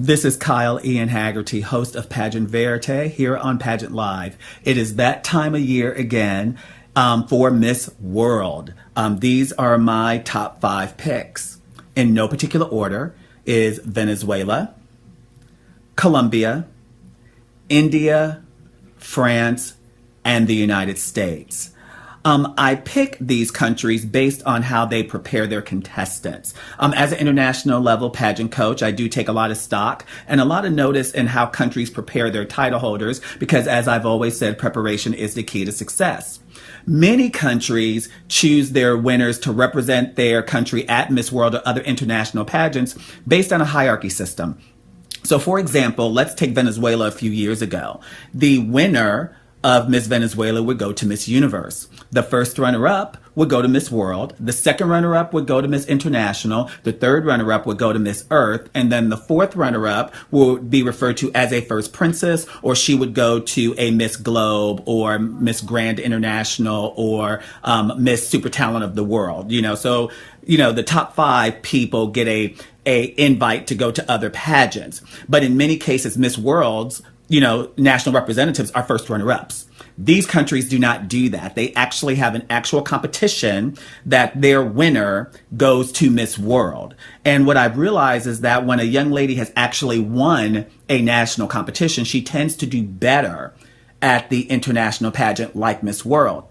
This is Kyle Ean Haggerty, host of Pageant Verite here on Pageant Live. It is that time of year again for Miss World. These are my top 5 picks. In no particular order is Venezuela, Colombia, India, France, and the United States. I pick these countries based on how they prepare their contestants. As an international level pageant coach, I do take a lot of stock and a lot of notice in how countries prepare their title holders because, as I've always said, preparation is the key to success. Many countries choose their winners to represent their country at Miss World or other international pageants based on a hierarchy system. So, for example, let's take Venezuela a few years ago. The winner of Miss Venezuela would go to Miss Universe. The first runner-up would go to Miss World. The second runner-up would go to Miss International. The third runner-up would go to Miss Earth. And then the fourth runner-up would be referred to as a first princess, or she would go to a Miss Globe or Miss Grand International or Miss Super Talent of the World. So the top 5 people get a invite to go to other pageants. But in many cases, Miss World's national representatives are first runner-ups. These countries do not do that. They actually have an actual competition that their winner goes to Miss World. And what I've realized is that when a young lady has actually won a national competition, she tends to do better at the international pageant like Miss World.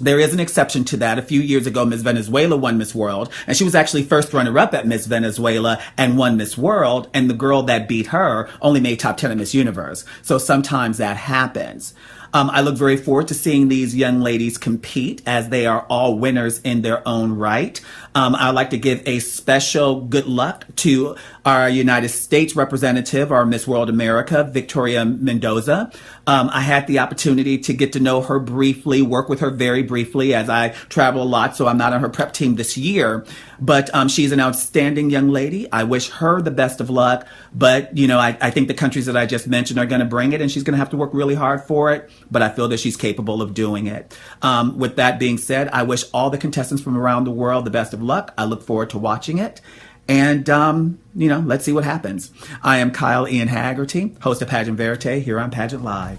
There is an exception to that. A few years ago, Miss Venezuela won Miss World, and she was actually first runner-up at Miss Venezuela and won Miss World, and the girl that beat her only made top 10 at Miss Universe. So sometimes that happens. I look very forward to seeing these young ladies compete as they are all winners in their own right. I'd like to give a special good luck to our United States representative, our Miss World America, Victoria Mendoza. I had the opportunity to get to know her briefly, work with her very briefly as I travel a lot, so I'm not on her prep team this year. But she's an outstanding young lady. I wish her the best of luck. But, I think the countries that I just mentioned are going to bring it, and she's going to have to work really hard for it. But I feel that she's capable of doing it. With that being said, I wish all the contestants from around the world the best of luck. I look forward to watching it. And, let's see what happens. I am Kyle Ean Haggerty, host of Pageant Verite here on Pageant Live.